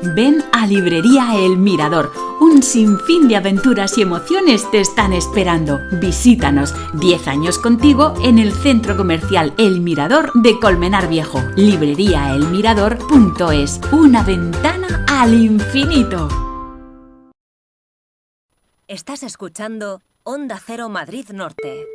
Ven a Librería El Mirador. Un sinfín de aventuras y emociones te están esperando. Visítanos. 10 años contigo en el Centro Comercial El Mirador de Colmenar Viejo. Libreriaelmirador.es. Una ventana al infinito. Estás escuchando Onda Cero Madrid Norte.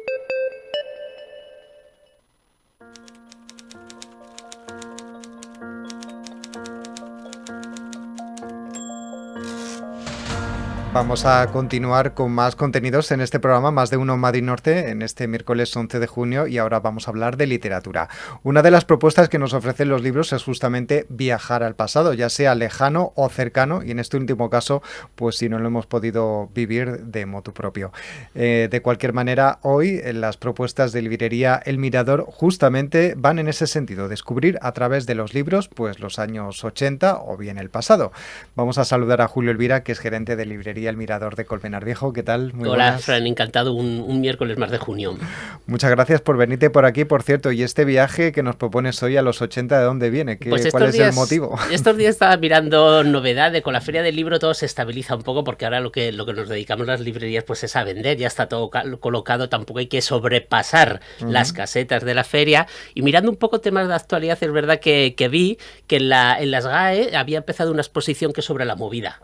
Vamos a continuar con más contenidos en este programa, Más de Uno Madrid Norte, en este miércoles 11 de junio, y ahora vamos a hablar de literatura. Una de las propuestas que nos ofrecen los libros es justamente viajar al pasado, ya sea lejano o cercano, y en este último caso, pues si no lo hemos podido vivir de motu propio. De cualquier manera, hoy las propuestas de librería El Mirador justamente van en ese sentido, descubrir a través de los libros pues los años 80 o bien el pasado. Vamos a saludar a Julio Elvira, que es gerente de librería El Mirador de Colmenar Viejo. ¿Qué tal? Muy Hola, buenas. Fran, encantado, un miércoles más de junio. Muchas gracias por venirte por aquí, por cierto. ¿Y este viaje que nos propones hoy a los 80, de dónde viene? ¿Cuál es el motivo? Estos días estaba mirando novedades. Con la Feria del Libro todo se estabiliza un poco, porque ahora lo que nos dedicamos las librerías pues es a vender. Ya está todo colocado, tampoco hay que sobrepasar las casetas de la feria. Y mirando un poco temas de actualidad, es verdad que vi que en las GAE había empezado una exposición que es sobre la movida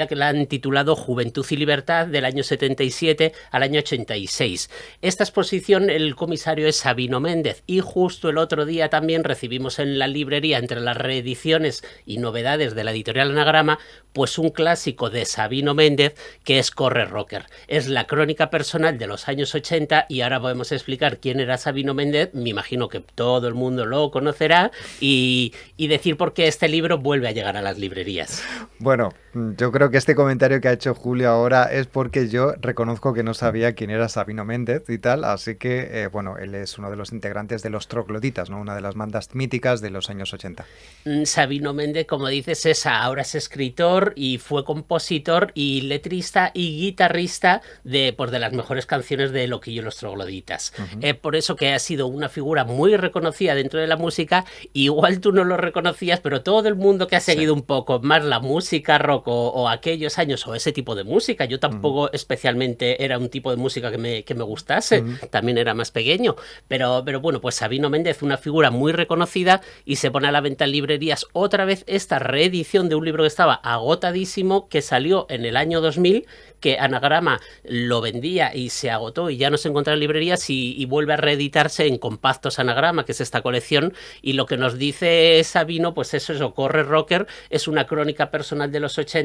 que la han titulado Juventud y Libertad, del año 77 al año 86. Esta exposición, el comisario es Sabino Méndez, y justo el otro día también recibimos en la librería, entre las reediciones y novedades de la editorial Anagrama, pues un clásico de Sabino Méndez que es Corre Rocker. Es la crónica personal de los años 80, y ahora podemos explicar quién era Sabino Méndez. Me imagino que todo el mundo lo conocerá, y decir por qué este libro vuelve a llegar a las librerías. Bueno, yo creo que este comentario que ha hecho Julio ahora es porque yo reconozco que no sabía quién era Sabino Méndez y tal, así que, bueno, él es uno de los integrantes de Los Trogloditas, ¿no? Una de las bandas míticas de los años 80. Sabino Méndez, como dices, ahora es escritor y fue compositor y letrista y guitarrista de las mejores canciones de Loquillo y Los Trogloditas. Por eso que ha sido una figura muy reconocida dentro de la música. Igual tú no lo reconocías, pero todo el mundo que ha seguido un poco más la música rock o aquellos años o ese tipo de música, yo tampoco especialmente era un tipo de música que me gustase, también era más pequeño, pero bueno, pues Sabino Méndez, una figura muy reconocida, y se pone a la venta en librerías otra vez esta reedición de un libro que estaba agotadísimo, que salió en el año 2000, que Anagrama lo vendía y se agotó y ya no se encuentra en librerías, y vuelve a reeditarse en Compactos Anagrama, que es esta colección. Y lo que nos dice Sabino, pues eso, Corre Rocker, es una crónica personal de los 80,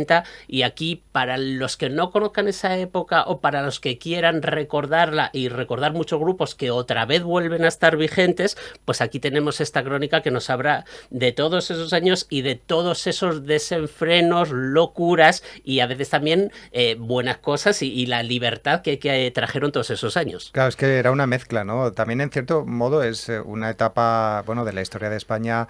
y aquí, para los que no conozcan esa época o para los que quieran recordarla y recordar muchos grupos que otra vez vuelven a estar vigentes, pues aquí tenemos esta crónica que nos habla de todos esos años y de todos esos desenfrenos, locuras y a veces también buenas cosas y la libertad que trajeron todos esos años. Claro, es que era una mezcla, ¿no? También en cierto modo es una etapa, bueno, de la historia de España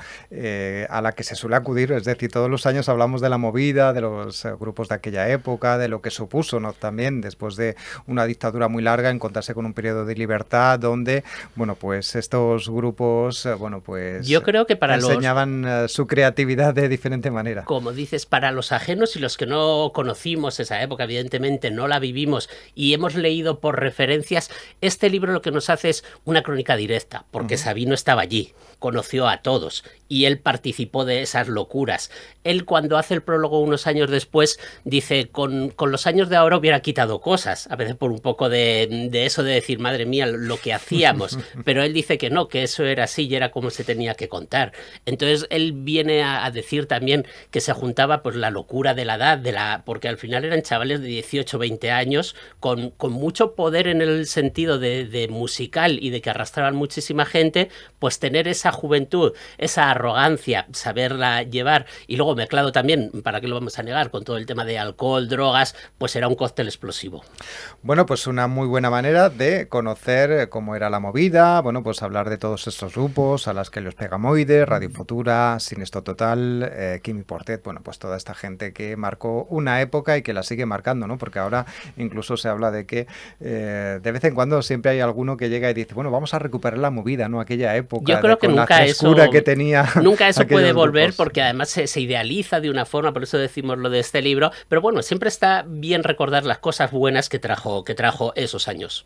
a la que se suele acudir, es decir, todos los años hablamos de la movida, de los grupos de aquella época, de lo que supuso, ¿no? También después de una dictadura muy larga, encontrarse con un periodo de libertad donde, bueno, pues estos grupos, bueno, pues yo creo que enseñaban su creatividad de diferente manera. Como dices, para los ajenos y los que no conocimos esa época, evidentemente no la vivimos y hemos leído por referencias, este libro lo que nos hace es una crónica directa, porque Sabino estaba allí, conoció a todos y él participó de esas locuras. Él, cuando hace el prólogo unos años después, dice, con los años de ahora hubiera quitado cosas, a veces por un poco de eso de decir, madre mía, lo que hacíamos, pero él dice que no, que eso era así y era como se tenía que contar. Entonces él viene a decir también que se juntaba pues la locura de la edad, porque al final eran chavales de 18, 20 años, con mucho poder en el sentido de musical y de que arrastraban muchísima gente, pues tener esa juventud, esa arrogancia, saberla llevar, y luego mezclado también, ¿para qué lo vamos a negar?, con todo el tema de alcohol, drogas, pues era un cóctel explosivo. Bueno, pues una muy buena manera de conocer cómo era la movida, bueno, pues hablar de todos estos grupos, a las que los Pegamoides, Radio Futura, Siniestro Total, Kimi Portet, bueno, pues toda esta gente que marcó una época y que la sigue marcando, ¿no? Porque ahora incluso se habla de que de vez en cuando siempre hay alguno que llega y dice, bueno, vamos a recuperar la movida, ¿no? Aquella época. Yo creo que con nunca la frescura que tenía. Nunca eso puede volver grupos. porque además se idealiza de una forma, por eso decimos lo de este libro. Pero bueno, siempre está bien recordar las cosas buenas que trajo esos años.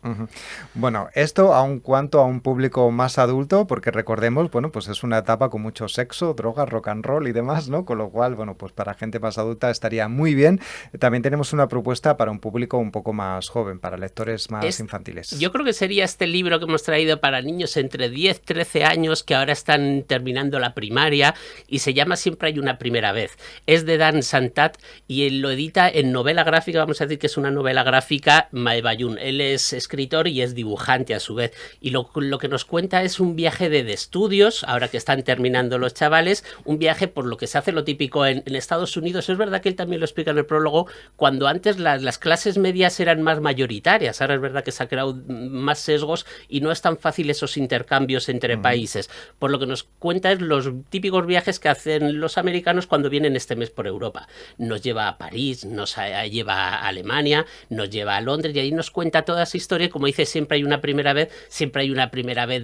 Bueno, esto aun cuanto a un público más adulto, porque recordemos, bueno, pues es una etapa con mucho sexo, drogas, rock and roll y demás, ¿no? Con lo cual, bueno, pues para gente más adulta estaría muy bien. También tenemos una propuesta para un público un poco más joven, para lectores más infantiles. Yo creo que sería este libro que hemos traído para niños entre 10 y 13 años que ahora están terminando la primaria y se llama Siempre hay una primera vez. Es de Dan Santat y él lo edita en novela gráfica, vamos a decir que es una novela gráfica, Mae Bayun. Él es escritor y es dibujante a su vez. Y lo que nos cuenta es un viaje de estudios, ahora que están terminando los chavales, un viaje por lo que se hace lo típico en Estados Unidos. Es verdad que él también lo explica en el prólogo, cuando antes las clases medias eran más mayoritarias. Ahora es verdad que se ha creado más sesgos y no es tan fácil esos intercambios entre países. Por lo que nos cuenta es los típicos viajes que hacen los americanos cuando vienen este mes por Europa. Nos lleva a París, nos lleva a Alemania, nos lleva a Londres y ahí nos cuenta toda esa historia. Como dice, siempre hay una primera vez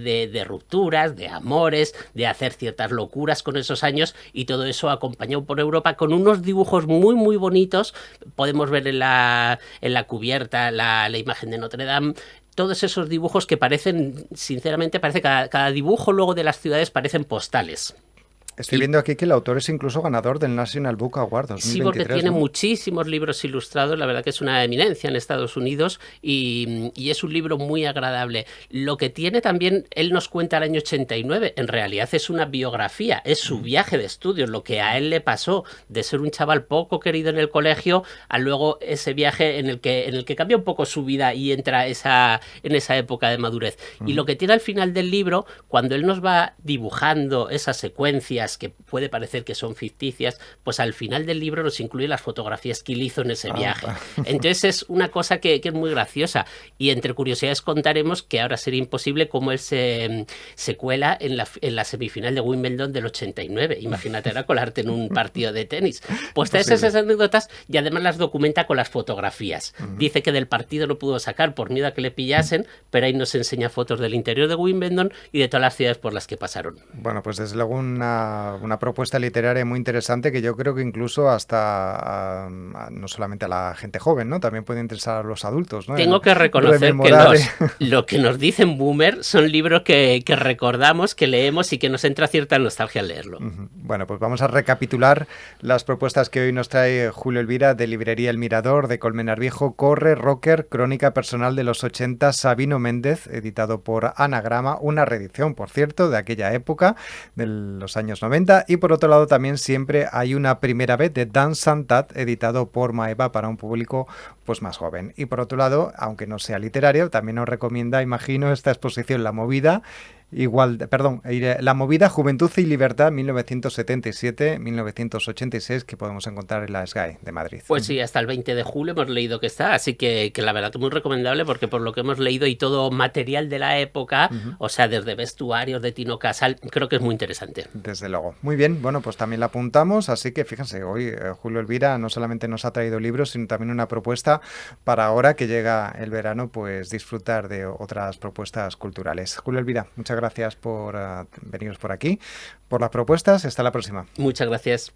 de rupturas, de amores, de hacer ciertas locuras con esos años y todo eso acompañado por Europa con unos dibujos muy muy bonitos. Podemos ver en la cubierta la imagen de Notre Dame. Todos esos dibujos que parecen, sinceramente, cada dibujo luego de las ciudades parecen postales. Estoy viendo aquí que el autor es incluso ganador del National Book Award 2023. Sí, porque tiene ¿no? muchísimos libros ilustrados, la verdad que es una eminencia en Estados Unidos y es un libro muy agradable. Lo que tiene también, él nos cuenta el año 89, en realidad es una biografía, es su viaje de estudios, lo que a él le pasó de ser un chaval poco querido en el colegio a luego ese viaje en el que cambia un poco su vida y entra en esa época de madurez. Y lo que tiene al final del libro, cuando él nos va dibujando esas secuencias que puede parecer que son ficticias, pues al final del libro nos incluye las fotografías que él hizo en ese viaje. Entonces es una cosa que es muy graciosa y entre curiosidades contaremos que ahora sería imposible cómo él se cuela en la semifinal de Wimbledon del 89. Imagínate ahora colarte en un partido de tenis. Pues trae esas anécdotas y además las documenta con las fotografías. Dice que del partido no pudo sacar por miedo a que le pillasen, pero ahí nos enseña fotos del interior de Wimbledon y de todas las ciudades por las que pasaron. Bueno, pues desde luego una propuesta literaria muy interesante que yo creo que incluso hasta no solamente a la gente joven, ¿no? También puede interesar a los adultos, ¿no? Tengo que reconocer que lo que nos dicen Boomer son libros que recordamos, que leemos y que nos entra cierta nostalgia al leerlo. Bueno, pues vamos a recapitular las propuestas que hoy nos trae Julio Elvira de Librería El Mirador, de Colmenar Viejo, Corre, Rocker, Crónica Personal de los 80, Sabino Méndez, editado por Anagrama, una reedición, por cierto, de aquella época, de los años 90, y por otro lado también Siempre hay una primera vez de Dan Santat, editado por Maeva para un público pues más joven. Y por otro lado, aunque no sea literario, también nos recomienda, imagino, esta exposición La Movida, La Movida, Juventud y Libertad 1977-1986 que podemos encontrar en la SGAE de Madrid. Pues sí, hasta el 20 de julio hemos leído que está, así que la verdad que muy recomendable porque por lo que hemos leído y todo material de la época, o sea, desde vestuarios de Tino Casal, creo que es muy interesante. Desde luego. Muy bien, bueno, pues también la apuntamos, así que fíjense, hoy Julio Elvira no solamente nos ha traído libros, sino también una propuesta para ahora que llega el verano, pues disfrutar de otras propuestas culturales. Julio Elvira, muchas gracias por veniros por aquí, por las propuestas. Hasta la próxima. Muchas gracias.